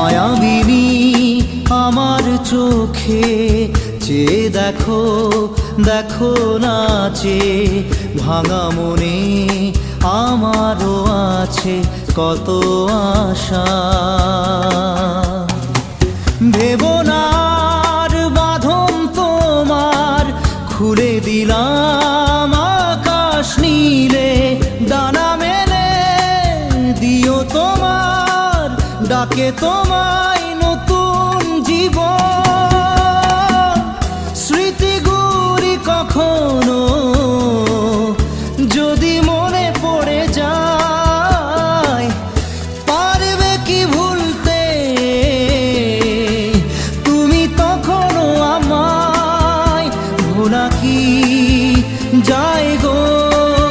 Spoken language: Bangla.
মায়াবিনী আমার চোখে চেয়ে দেখো, দেখো নাচে ভাঙা মনে আমারও আছে কত আশা। ভেবনার বাঁধন তোমার খুলে দিলাম আকাশ নীলে, ডানা মেলে দিও তোমার ডাকে তোমায় নতুন জীবন। স্মৃতিগুলি কখনো যদি